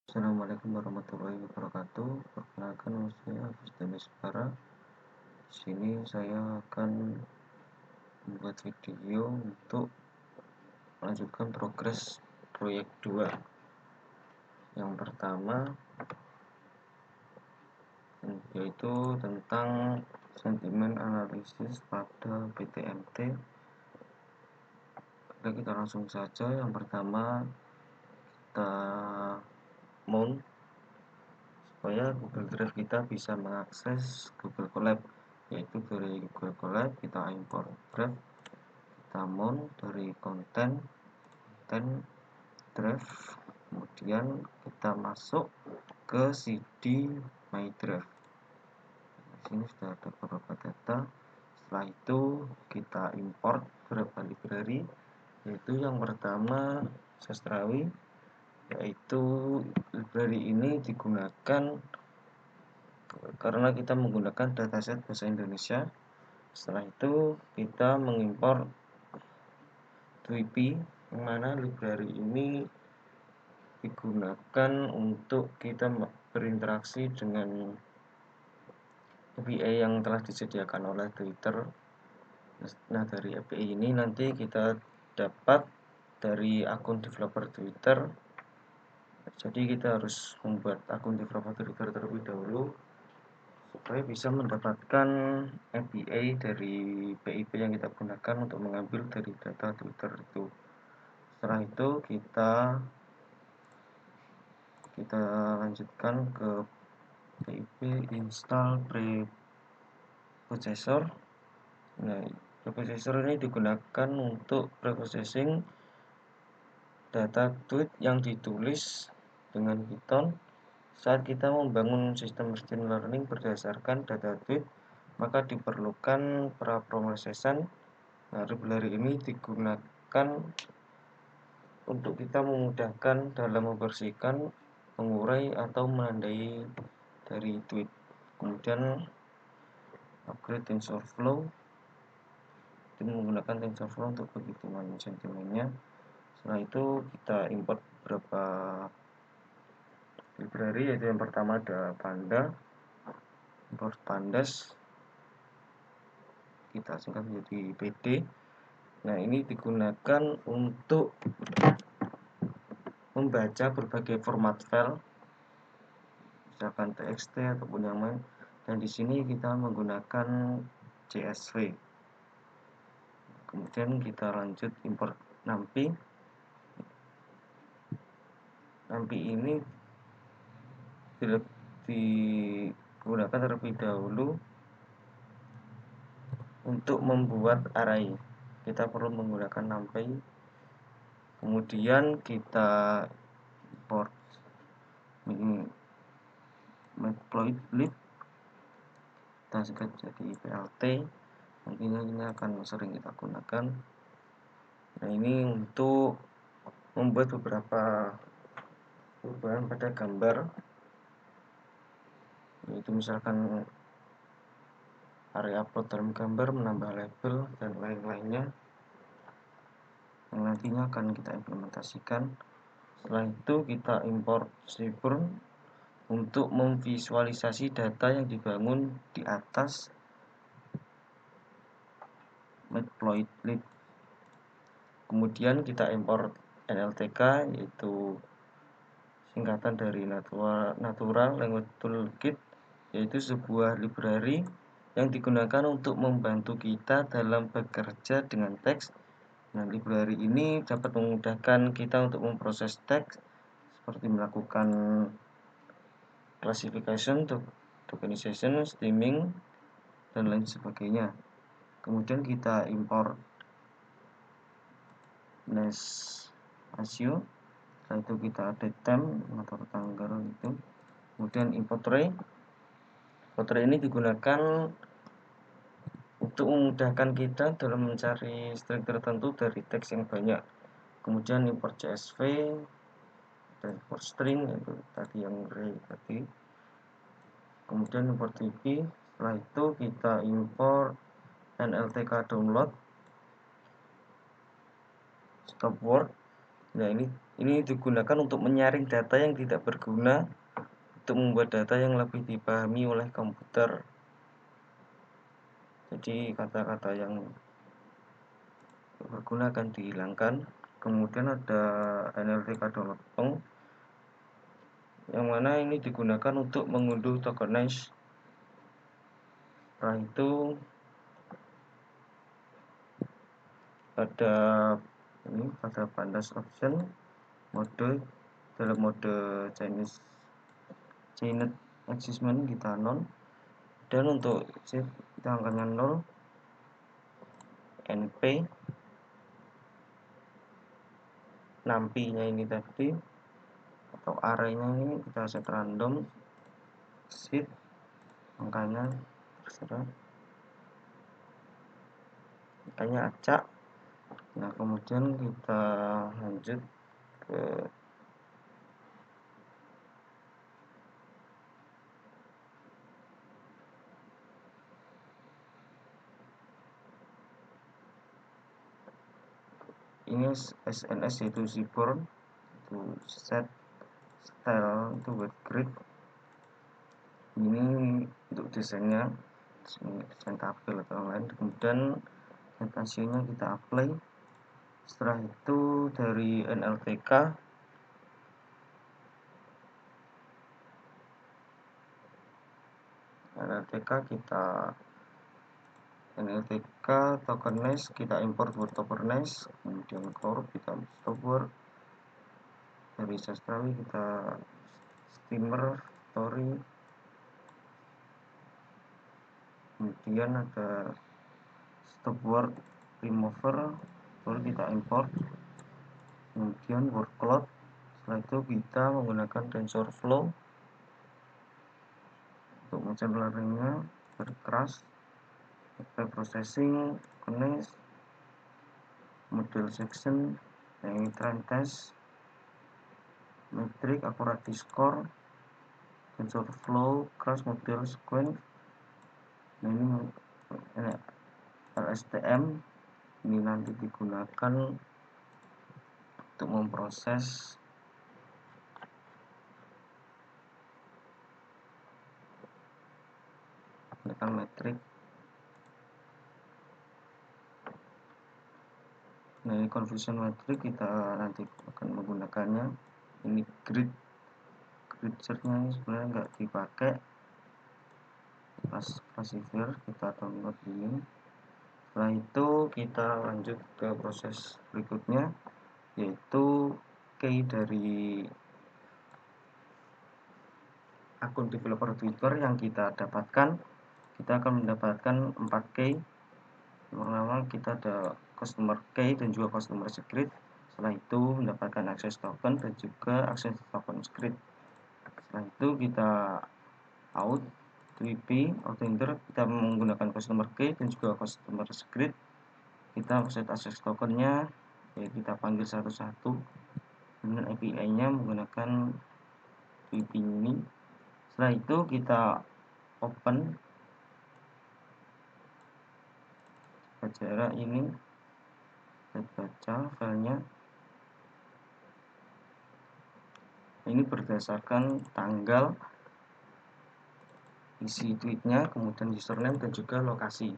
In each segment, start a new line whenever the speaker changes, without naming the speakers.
Assalamualaikum warahmatullahi wabarakatuh. Perkenalkan, nama saya Hafiz Demis Bara. Di sini saya akan membuat video untuk melanjutkan progres proyek 2. Yang pertama yaitu tentang sentimen analisis pada PTMT. Kita langsung saja. Yang pertama kita mount supaya Google Drive kita bisa mengakses Google Colab, yaitu dari Google Colab kita import Drive, kita mount dari konten Drive, kemudian kita masuk ke CD My Drive. Di sini sudah ada beberapa data. Setelah itu kita import beberapa library, yaitu yang pertama Sastrawi, yaitu library ini digunakan karena kita menggunakan dataset bahasa Indonesia. Setelah itu kita mengimpor Tweepy, yang mana library ini digunakan untuk kita berinteraksi dengan API yang telah disediakan oleh Twitter. Nah, dari API ini nanti kita dapat dari akun developer Twitter. Jadi kita harus membuat akun developer Twitter terlebih dahulu supaya bisa mendapatkan API dari PIP yang kita gunakan untuk mengambil dari data Twitter itu. Setelah itu kita lanjutkan ke PIP install preprocessor. Nah, preprocessor ini digunakan untuk preprocessing data tweet yang ditulis dengan Python. Saat kita membangun sistem machine learning berdasarkan data tweet, maka diperlukan preprocessing. Nah, library ini digunakan untuk kita memudahkan dalam membersihkan, mengurai atau menandai dari tweet. Kemudian upgrade TensorFlow, itu menggunakan TensorFlow untuk penghitungan sentimennya. Setelah itu kita import beberapa library, yaitu yang pertama ada Panda, import Pandas, kita singkat menjadi PD. Nah, ini digunakan untuk membaca berbagai format file, misalkan TXT ataupun yang lain. Dan di sini kita menggunakan CSV. Kemudian kita lanjut import NumPy. NumPy ini digunakan terlebih dahulu untuk membuat array. Kita perlu menggunakan NumPy. Kemudian kita import matplotlib, kita singkat jadi PLT. Nantinya ini akan sering kita gunakan. Nah, ini untuk membuat beberapa perubahan pada gambar, yaitu misalkan area upload dalam gambar, menambah label, dan lain-lainnya yang nantinya akan kita implementasikan. Setelah itu kita import Seaborn untuk memvisualisasi data yang dibangun di atas matplotlib. Kemudian kita import NLTK, yaitu singkatan dari Natural Language Toolkit, yaitu sebuah library yang digunakan untuk membantu kita dalam bekerja dengan teks. Nah, library ini dapat memudahkan kita untuk memproses teks, seperti melakukan classification, tokenization, stemming, dan lain sebagainya. Kemudian kita import NASH. Setelah itu kita update time atau tanggal itu. Kemudian import tray. Import tray ini digunakan untuk memudahkan kita dalam mencari string tertentu dari teks yang banyak. Kemudian import CSV dan import string, itu tadi yang array tadi. Kemudian import TP. Setelah itu kita import NLTK download, stop word. Nah, ini digunakan untuk menyaring data yang tidak berguna untuk membuat data yang lebih dipahami oleh komputer. Jadi kata-kata yang berguna akan dihilangkan. Kemudian ada NLTK download peng, yang mana ini digunakan untuk mengunduh tokenize. Setelah itu pada pandas option mode, dalam mode chained existment kita non, dan untuk shift kita angkanya 0, np nampinya ini tadi atau arraynya ini kita set random, shift angkanya terserah, angkanya acak. Nah, kemudian kita lanjut ke ini SNS yaitu Seaborn, itu set style itu with grid. Ini untuk desainnya, desain tabel atau lain. Kemudian notasionya kita apply. Setelah itu dari NLTK tokenize kita import word tokenize, kemudian core kita stop word, dari sastrawi kita steamer story, kemudian ada stop word remover, lalu kita import, kemudian word cloud. Setelah itu kita menggunakan TensorFlow untuk machine learningnya, dari crash, processing, connect, model section, yang ini trend test, metric, accuracy score, TensorFlow, crash model sequence. Nah, ini LSTM, ini nanti digunakan untuk memproses metrik. Nah, ini confusion metric kita nanti akan menggunakannya. Ini grid nya sebenarnya nggak dipakai, classifier kita download ini. Setelah itu kita lanjut ke proses berikutnya, yaitu key dari akun developer Twitter yang kita dapatkan. Kita akan mendapatkan 4 key. Yang pertama kita ada customer key dan juga customer secret. Setelah itu mendapatkan access token dan juga access token secret. Setelah itu kita out WP authenticator, kita menggunakan customer key dan juga customer secret. Kita set access tokennya, ya kita panggil satu-satu dengan API-nya menggunakan WP ini. Setelah itu kita open jarak ini, kita baca filenya. Ini berdasarkan tanggal, isi tweetnya, kemudian username dan juga lokasi.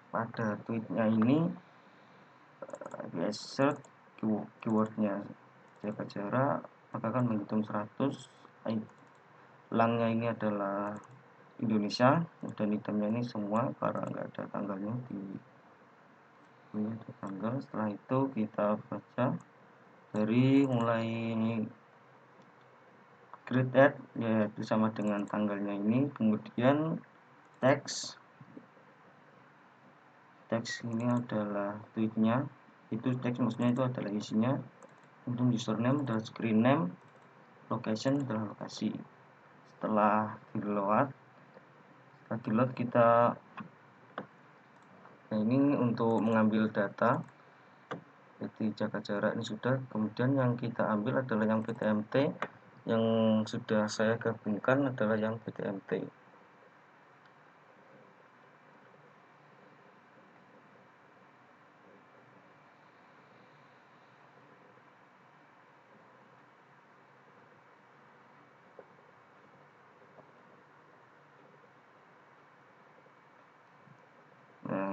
Pada tweetnya ini di insert keywordnya jaga jarak, maka akan menghitung 100. Langnya ini adalah Indonesia dan itemnya ini semua karena nggak ada tanggalnya di tanggal. Setelah itu kita baca dari mulai grade add, yaitu sama dengan tanggalnya ini. Kemudian teks ini adalah tweetnya, itu teks maksudnya itu adalah isinya. Untuk username adalah screen name, location adalah lokasi. Setelah di load kita, nah ini untuk mengambil data, jadi jaga jarak ini sudah. Kemudian yang kita ambil adalah yang PTMT, yang sudah saya gabungkan adalah yang PTMT.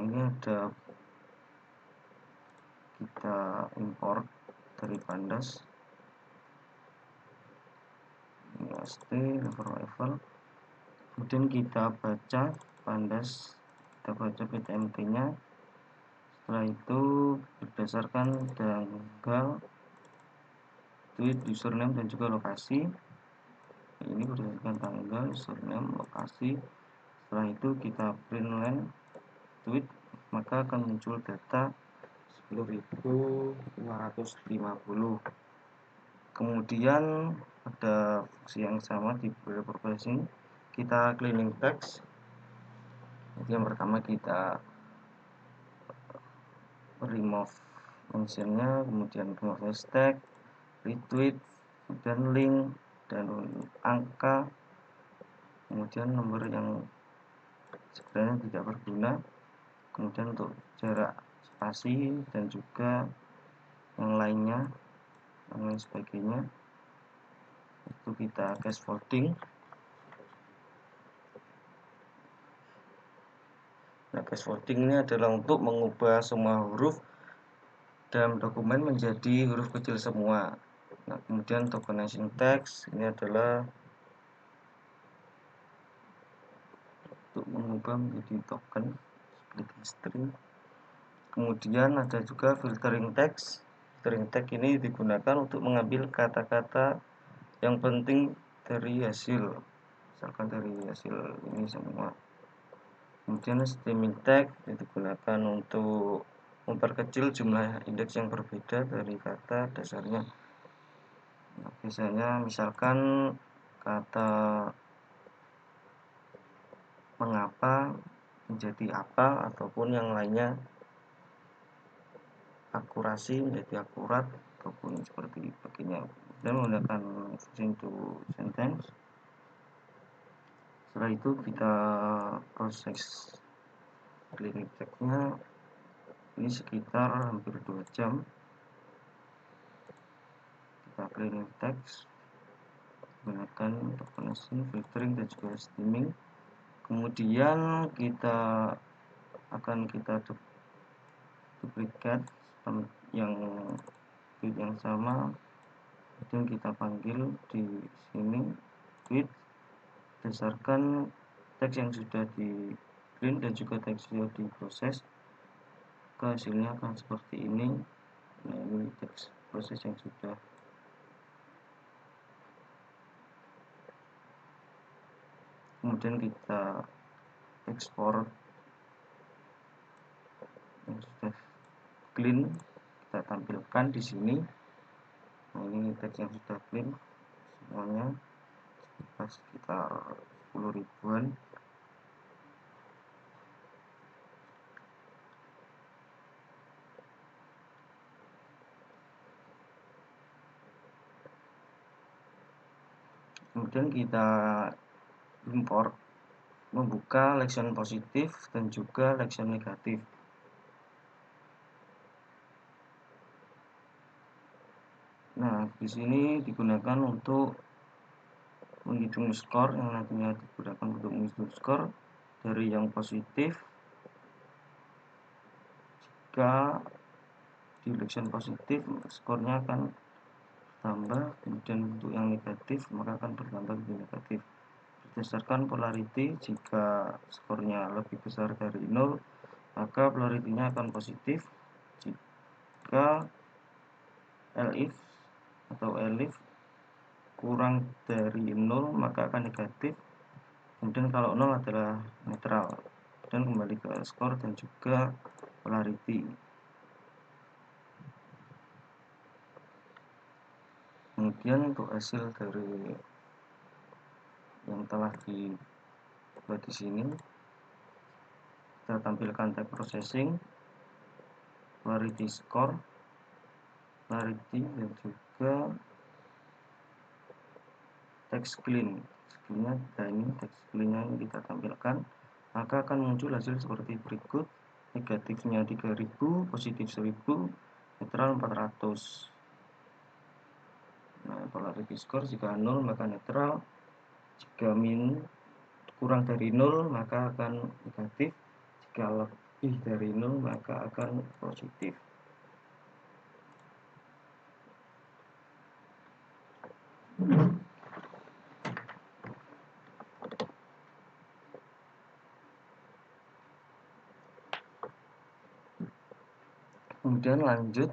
ini ada kita import dari pandas ini st level, kemudian kita baca pandas, kita baca ptmt nya. Setelah itu berdasarkan tanggal, tweet, username dan juga lokasi. Ini berdasarkan tanggal, username, lokasi. Setelah itu kita print line tweet, maka akan muncul data 10.550. Kemudian ada fungsi yang sama di beberapa processing. Kita cleaning text. Jadi yang pertama kita remove mentionnya, kemudian remove hashtag, retweet, kemudian link dan angka, kemudian nomor yang sebenarnya tidak berguna, kemudian untuk jarak spasi dan juga yang lainnya, yang lain sebagainya itu kita case folding. Nah, case folding ini adalah untuk mengubah semua huruf dalam dokumen menjadi huruf kecil semua. Nah, kemudian tokenizing text ini adalah untuk mengubah menjadi token seperti string. Kemudian ada juga filtering text. Filtering text ini digunakan untuk mengambil kata-kata yang penting dari hasil, misalkan dari hasil ini semua. Kemudian stemming text digunakan untuk memperkecil jumlah indeks yang berbeda dari kata dasarnya. Nah, biasanya misalkan kata mengapa menjadi apa ataupun yang lainnya, akurasi menjadi akurat ataupun seperti begini, dan menggunakan fungsi to sentence. Setelah itu kita proses cleaning text-nya, ini sekitar hampir 2 jam. Kita cleaning text menggunakan tokenizing, filtering dan juga stemming. Kemudian kita akan duplikat yang sama, kemudian kita panggil di sini tweet berdasarkan teks yang sudah di print dan juga teks yang diproses, hasilnya akan seperti ini. Nah, ini teks proses yang sudah. Kemudian kita ekspor yang sudah clean, kita tampilkan di sini. Nah, ini teks yang sudah clean semuanya sekitar 10 ribuan. Kemudian kita import, membuka leksion positif dan juga leksion negatif. Nah, di sini digunakan untuk menghitung skor yang nantinya digunakan untuk menghitung skor dari yang positif. Jika di leksion positif skornya akan bertambah, kemudian untuk yang negatif maka akan bertambah menjadi negatif. Berdasarkan polarity, jika skornya lebih besar dari 0 maka polarity-nya akan positif. Jika elif atau elif kurang dari 0 maka akan negatif. Kemudian kalau 0 adalah netral. Dan kembali ke skor dan juga polarity. Kemudian untuk hasil dari yang telah dibuat di sini, kita tampilkan type processing, polarity score, polarity dan juga text clean. Dan ini text clean-nya ini kita tampilkan, maka akan muncul hasil seperti berikut. Negatifnya 3000, positif 1000, netral 400. Nah, polarity score jika 0 maka netral, jika kurang dari 0 maka akan negatif, jika lebih dari 0 maka akan positif. Kemudian lanjut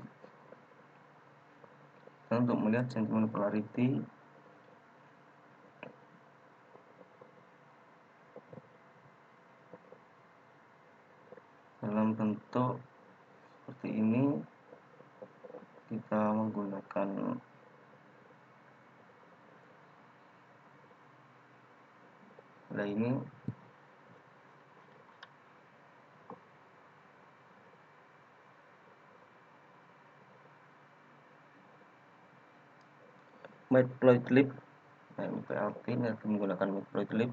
untuk melihat sentimen polarity dalam bentuk seperti ini. Kita menggunakan ini matplotlib, PLT ini akan menggunakan matplotlib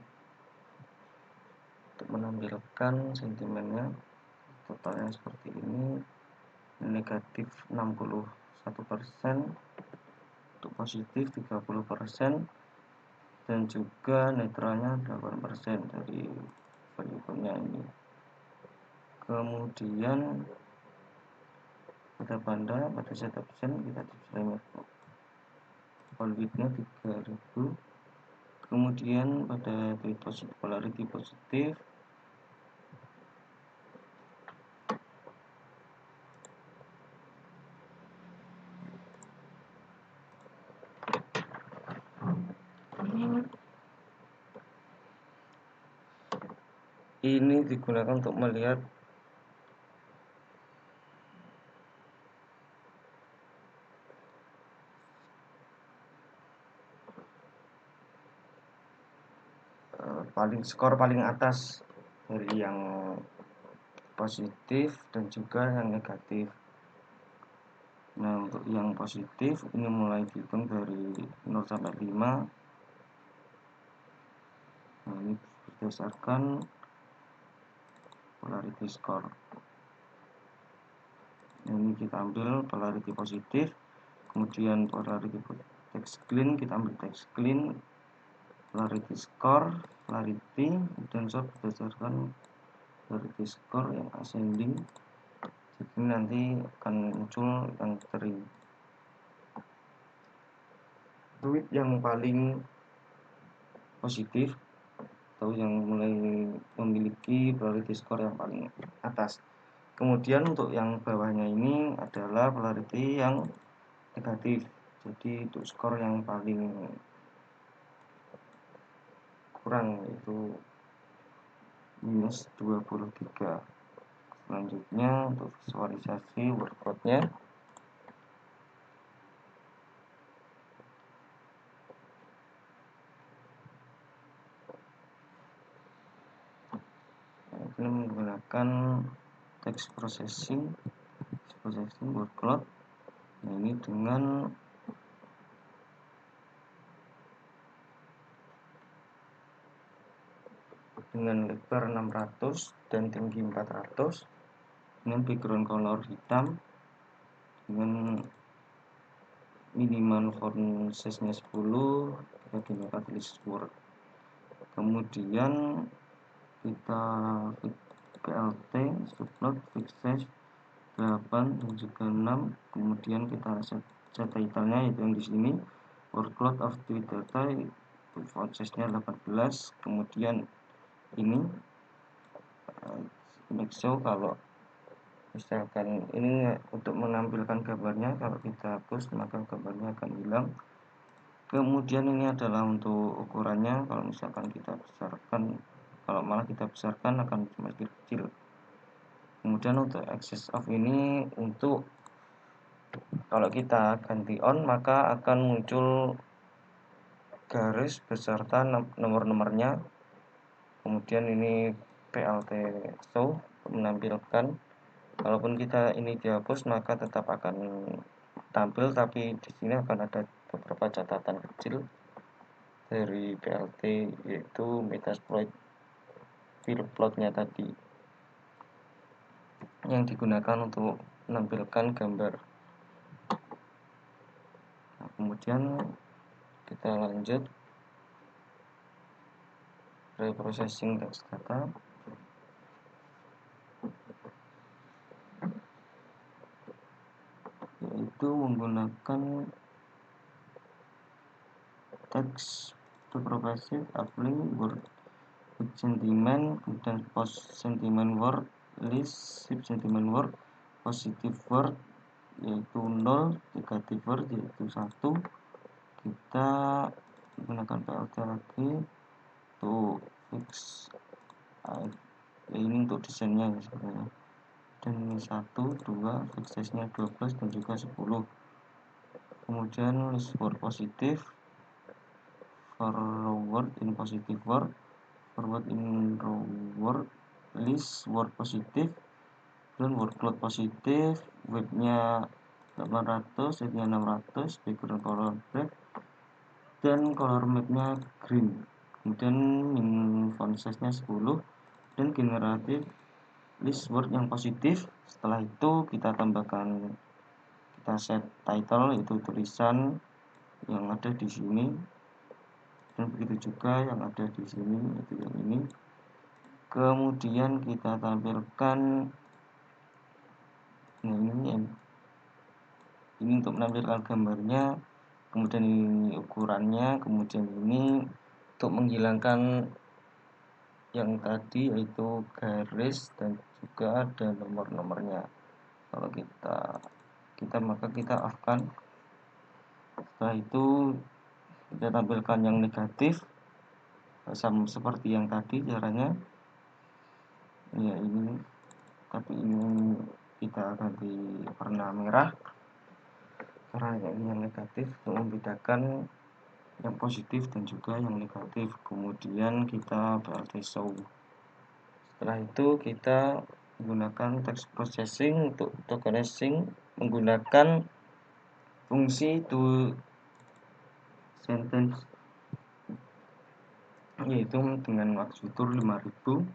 untuk menampilkan sentimennya. Totalnya seperti ini, negatif 61%, untuk positif 30%, dan juga netralnya 8% dari variabelnya ini. Kemudian pada set option kita display polarity-nya 3000. Kemudian pada polarity positif ini digunakan untuk melihat skor paling atas dari yang positif dan juga yang negatif. Nah, untuk yang positif ini mulai dihitung dari 0 sampai 5. Nah, ini berdasarkan polarity score. Nah, ini kita ambil polarity positif, kemudian polarity text clean, kita ambil text clean, polarity score, polarity, dan berdasarkan polarity score yang ascending. Jadi nanti akan muncul yang tering. Tweet yang paling positif atau yang mulai memiliki polarity score yang paling atas. Kemudian untuk yang bawahnya ini adalah polarity yang negatif. Jadi untuk skor yang paling kurang yaitu minus 23. Selanjutnya untuk visualisasi workload-nya. Ini menggunakan text processing workload. Nah, ini dengan lebar 600 dan tinggi 400 dengan background color hitam dengan minimal font size-nya 10, kita gunakan list word. Kemudian kita PLT subplot fixed size 8 dan juga 6. Kemudian kita set title-nya yaitu yang di sini workload of tweet data, font size-nya 18. Kemudian ini make show kalau misalkan ini untuk menampilkan gambarnya, kalau kita hapus maka gambarnya akan hilang. Kemudian ini adalah untuk ukurannya, kalau misalkan kita besarkan, kalau malah kita besarkan akan semakin kecil. Kemudian untuk access of ini untuk kalau kita ganti on maka akan muncul garis beserta nomor-nomornya. Kemudian ini PLT show menampilkan, kalaupun kita ini dihapus maka tetap akan tampil, tapi di sini akan ada beberapa catatan kecil dari PLT yaitu Metasploit fill plotnya tadi yang digunakan untuk menampilkan gambar. Nah, kemudian kita lanjut reprocessing text data. itu menggunakan text to propagate uplink word with sentiment, kemudian post sentiment word, list shift sentiment word, positive word yaitu 0, negative word yaitu 1. Kita menggunakan PLT lagi untuk fix ini untuk desainnya ya sebenarnya, dan ini 1, 2, fix size nya 12 dan juga 10. Kemudian list word positif, forward in positive word, forward in row word, list word positif, dan word cloud positif, widthnya 800, widthnya 600, background color black, dan color mapnya green. Kemudian font size nya 10, dan generatif list word yang positif. Setelah itu kita tambahkan, kita set title itu tulisan yang ada di sini, dan begitu juga yang ada di sini itu yang ini. Kemudian kita tampilkan ini untuk menampilkan gambarnya, kemudian ini ukurannya, kemudian ini untuk menghilangkan yang tadi yaitu garis dan juga ada nomor-nomornya. Kalau kita maka kita off kan. Setelah itu kita tampilkan yang negatif sama seperti yang tadi caranya ya ini, tapi ini kita ganti warna merah karena ini yang negatif untuk membedakan yang positif dan juga yang negatif. Kemudian kita PLT show. Setelah itu kita menggunakan text processing untuk tokenizing menggunakan fungsi to sentence yaitu dengan max fitur 5000.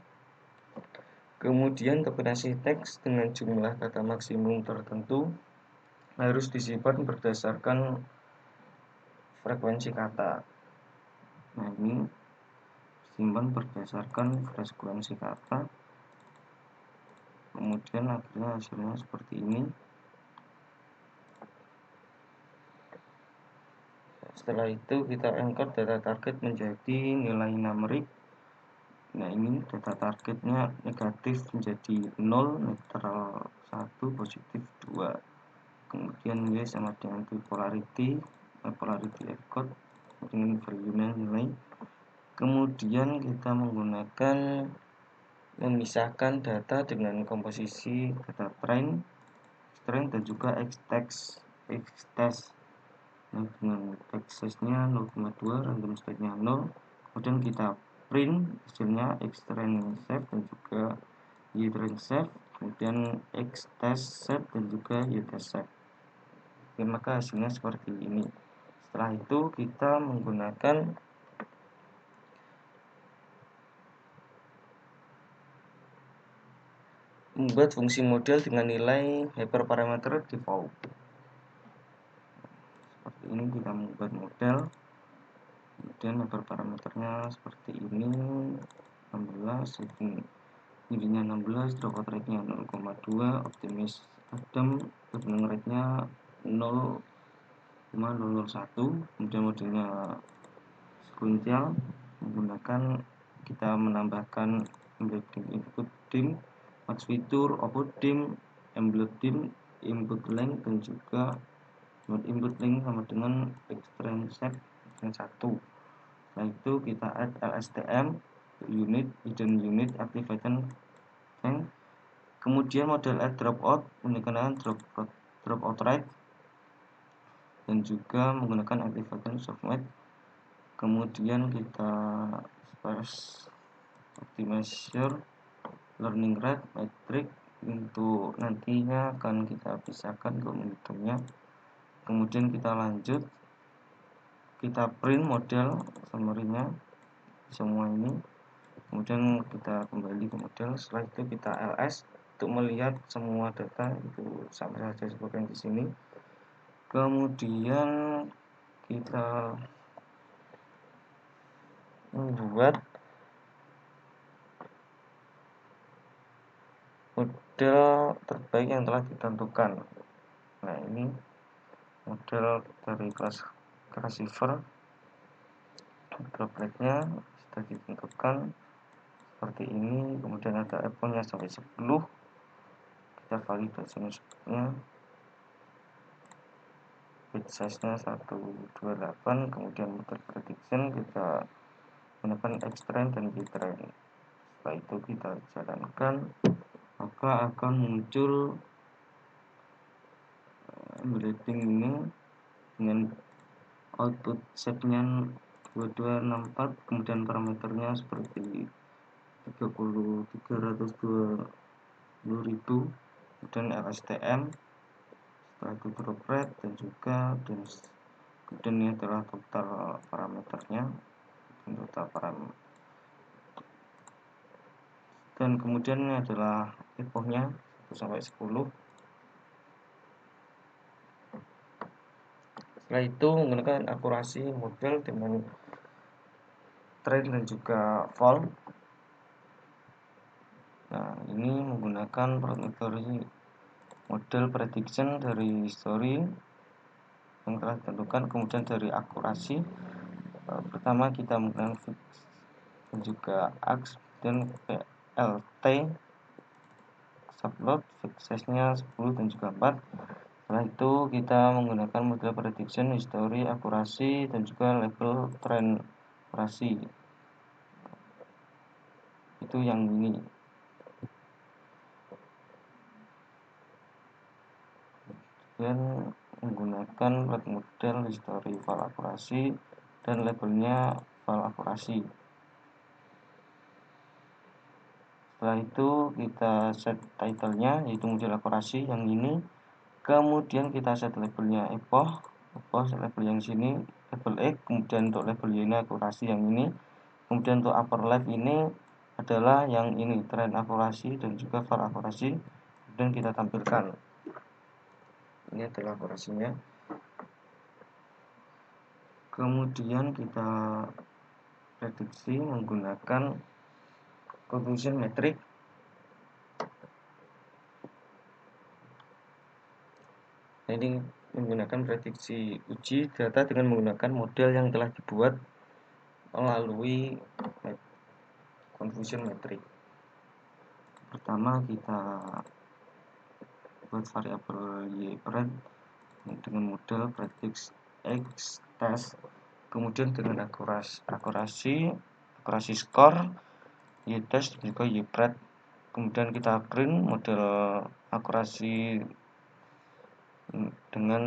Kemudian tokenasi teks dengan jumlah kata maksimum tertentu harus disimpan berdasarkan frekuensi kata. Nah, ini simpan berdasarkan frekuensi kata. Kemudian akhirnya hasilnya seperti ini. Setelah itu kita encode data target menjadi nilai numerik. Nah, ini data targetnya negatif menjadi 0, netral 1, positif 2. Kemudian Y sama dengan polarity encode dengan value-nya nilai. Kemudian kita menggunakan memisahkan data dengan komposisi data train, dan juga X-text. Nah, dengan text size-nya 0,2, random state-nya 0. Kemudian kita print hasilnya X-train save dan juga Y-train save, kemudian X-test save dan juga Y-test save. Oke, maka hasilnya seperti ini. Setelah itu kita menggunakan membuat fungsi model dengan nilai hyperparameter default. Seperti ini kita membuat model, kemudian hyperparameternya seperti ini 16, ininya 16, dropout rate-nya 0,2, optimis adam, learning rate-nya 0,001, kemudian modelnya sequential menggunakan kita menambahkan embedding input dim, max fitur, output dim, embed dim, input length dan juga input length sama dengan extrinsic yang 1. Setelah itu kita add LSTM unit, hidden unit, activation bank. Kemudian model add dropout menggunakan dropout rate dan juga menggunakan activation software. Kemudian kita sparse optimizer learning rate metric untuk nantinya akan kita pisahkan untuk menghitungnya. Kemudian kita lanjut, kita print model summary-nya semua ini. Kemudian kita kembali ke model. Setelah itu kita ls untuk melihat semua data itu sama saja seperti yang di sini. Kemudian kita membuat model terbaik yang telah ditentukan. Nah, ini model dari kelas receiver. Dropletnya sudah ditentukan seperti ini, kemudian ada eponya sampai 10, kita validasi masuknya, bit size nya 128, kemudian model prediction kita gunakan X-Train dan Y-Train. Setelah itu kita jalankan, maka akan muncul embedding ini dengan output setnya 2264, kemudian parameternya seperti 320.000, kemudian LSTM, setelah itu droplet dan juga kemudian ini adalah total parameternya, dan kemudian ini adalah epochnya 1 sampai 10. Setelah itu menggunakan akurasi model dengan train dan juga fall. Nah, ini menggunakan model prediction dari history yang telah ditentukan, kemudian dari akurasi. Pertama kita menggunakan fix dan juga ax dan PLT subload, fix size nya 10 dan juga 4. Setelah itu kita menggunakan model prediction, history, akurasi dan juga label trend akurasi. Itu yang ini. Dan menggunakan model history file akurasi dan labelnya file akurasi. Setelah itu kita set title-nya yaitu model akurasi yang ini. Kemudian kita set labelnya epoch label yang sini label X, kemudian untuk label Y ini akurasi yang ini, kemudian untuk upper left ini adalah yang ini trend akurasi dan juga file akurasi, dan kita tampilkan ini adalah akurasinya. Kemudian kita prediksi menggunakan confusion metric. Ini menggunakan prediksi uji data dengan menggunakan model yang telah dibuat melalui confusion metric. Pertama kita buat variabel y-pred dengan model predix x test, kemudian dengan akurasi skor y-test juga y-pred, kemudian kita print model akurasi dengan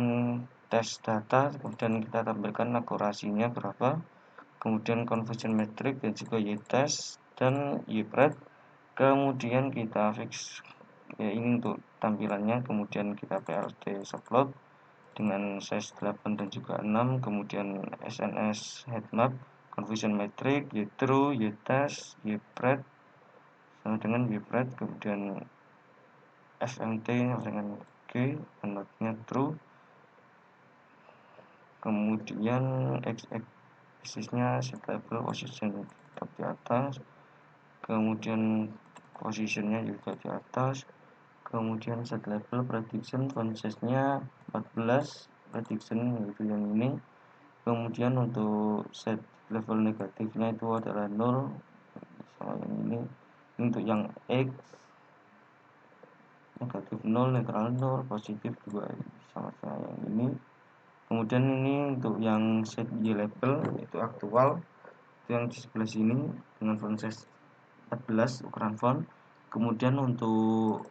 tes data, kemudian kita tampilkan akurasinya berapa, kemudian confusion metric dan juga y-test dan y-pred, kemudian kita fix ya ini untuk tampilannya, kemudian kita PLT subload dengan size 8 dan juga 6, kemudian SNS headmap, confusion metric, y-true, y-test, y-pred sama dengan y-pred, kemudian FMT dengan G, anotnya true, kemudian x-axisnya set label position tetap di atas, kemudian positionnya juga di atas, kemudian set label prediction font size nya 14 prediction yaitu yang ini, kemudian untuk set level negatifnya itu adalah 0 sama yang ini. Untuk yang X negatif 0, netral 0, positif 2 sama yang ini. Kemudian ini untuk yang set Y label itu aktual, itu yang di sebelah sini dengan font size 14 ukuran font. Kemudian untuk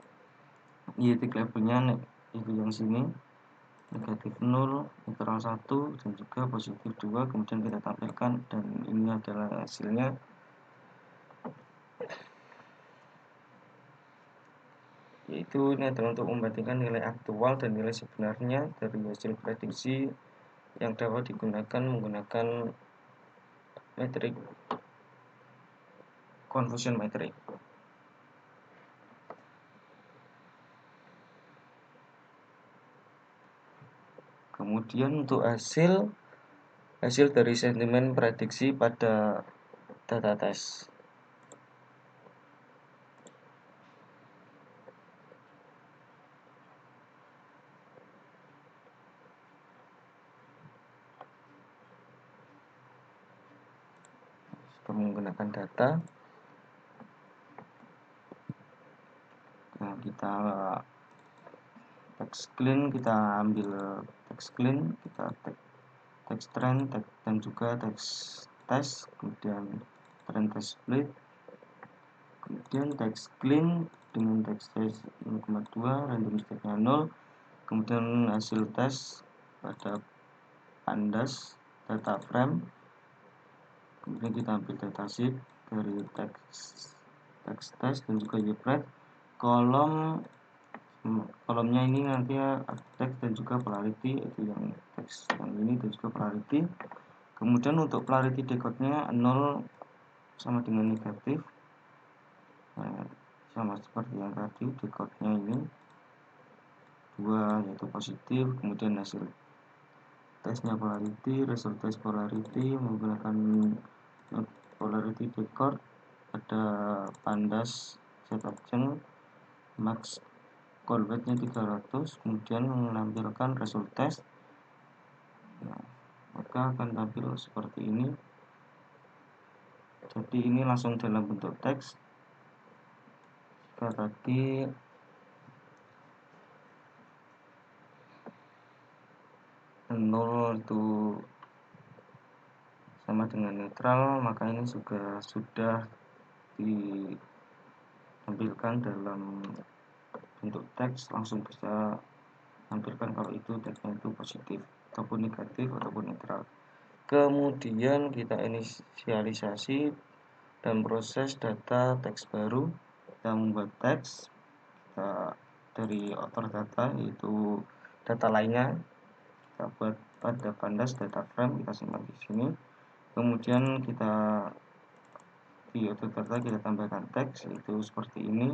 Y tick labelnya itu yang sini negatif 0, netral 1 dan juga positif 2, kemudian kita tampilkan, dan ini adalah hasilnya. Yaitu ini adalah untuk membandingkan nilai aktual dan nilai sebenarnya dari hasil prediksi yang dapat digunakan menggunakan metrik confusion metric. Kemudian untuk hasil dari sentimen prediksi pada data tes. menggunakan data. Nah, kita text clean, kita ambil text clean, kita text trend dan juga text test, kemudian trend test split, kemudian text clean dengan text test 0,2, random state-nya 0, kemudian hasil tes pada pandas data frame, kemudian kita ambil datasheet dari text test dan juga UPress. Kolomnya ini nanti text dan juga polarity, itu yang text yang ini dan juga polarity. Kemudian untuk polarity decode-nya 0 sama dengan negatif. Nah, sama seperti yang tadi, decode-nya ini 2 yaitu positif. Kemudian hasil tesnya polarity, result test polarity menggunakan polarity decode. Ada pandas Z-Action max convertnya 300, kemudian menampilkan result test. Nah, maka akan tampil seperti ini. Jadi ini langsung dalam bentuk teks. Jika tadi nol itu sama dengan netral, maka ini juga sudah ditampilkan dalam bentuk teks, langsung bisa tampilkan kalau itu teksnya itu positif ataupun negatif ataupun netral. Kemudian kita inisialisasi dan proses data teks baru. Kita membuat teks dari author data, yaitu data lainnya kita buat pada pandas data frame, kita simpan di sini. Kemudian kita di author data kita tambahkan teks, yaitu seperti ini,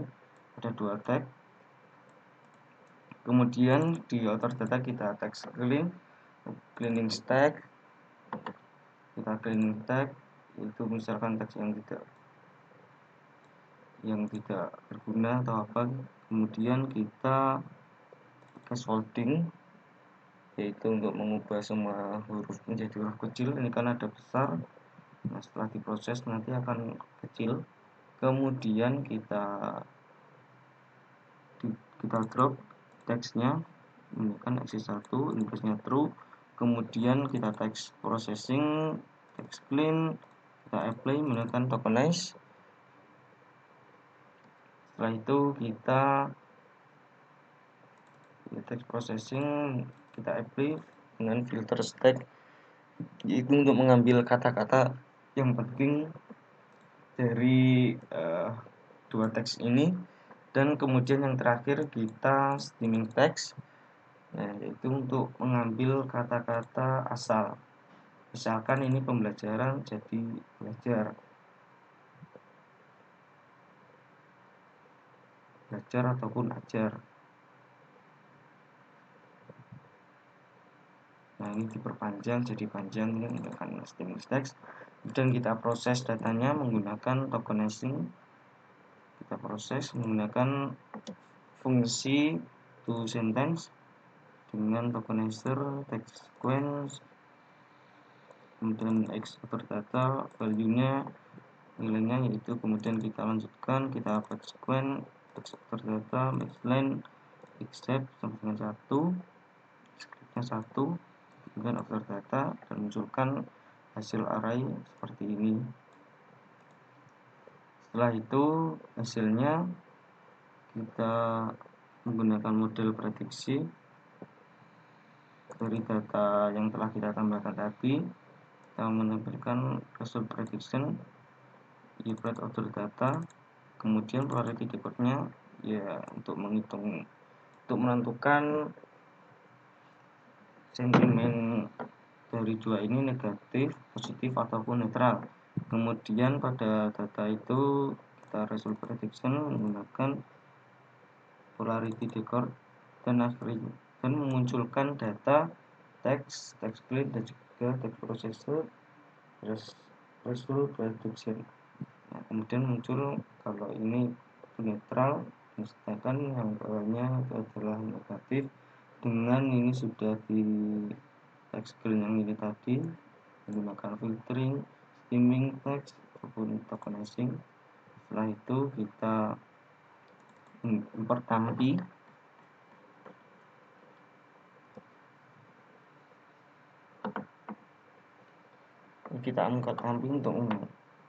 ada 2 tag. Kemudian di author data kita text cleaning stack, kita cleaning tag, itu misalkan teks yang tidak berguna atau apa. Kemudian kita scaffolding, yaitu untuk mengubah semua huruf menjadi huruf kecil. Ini kan ada besar, nah setelah diproses nanti akan kecil. Kemudian kita drop teksnya, ini kan x1, inputnya true. Kemudian kita text processing, text clean, kita apply menggunakan tokenize. Setelah itu kita text processing, kita apply dengan filter stack, yaitu untuk mengambil kata-kata yang penting dari 2 teks ini. Dan kemudian yang terakhir kita stemming text, nah, yaitu untuk mengambil kata-kata asal. Misalkan ini pembelajaran jadi belajar ataupun ajar. Nah, ini diperpanjang jadi panjang, ini menggunakan stemming text. Kemudian kita proses datanya menggunakan tokenizing. Kita proses menggunakan fungsi toSentence dengan tokenizer text sequence, kemudian export data, value-nya nilainya yaitu, kemudian kita lanjutkan, kita back sequence, export data, maxline, except sama dengan 1, scriptnya 1, kemudian observe data dan munculkan hasil array seperti ini. Setelah itu hasilnya kita menggunakan model prediksi dari data yang telah kita tambahkan tadi. Kita menampilkan result prediction, UPress author data, kemudian polarity decode-nya ya untuk menentukan sentimen dari 2 ini negatif, positif ataupun netral. Kemudian pada data itu kita result prediction menggunakan polarity decode dan memunculkan data text clean dan juga text processor result prediction. Nah, kemudian muncul kalau ini netral, sedangkan yang bawahnya itu adalah negatif. Dengan ini sudah di text clean yang ini tadi menggunakan filtering, stemming text, ataupun token asing. Setelah itu kita import tampi. Kita angkat tampi untuk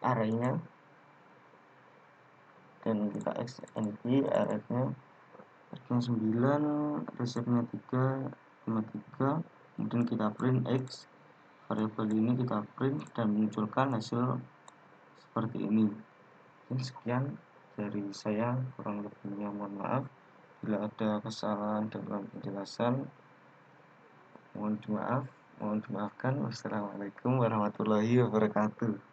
arraynya, dan kita xmp arraynya 9, resepnya 3,3, kemudian kita print x. Variabel ini kita print dan munculkan hasil seperti ini. Sekian dari saya, kurang lebihnya mohon maaf. Bila ada kesalahan dalam penjelasan, mohon dimaafkan. Wassalamualaikum warahmatullahi wabarakatuh.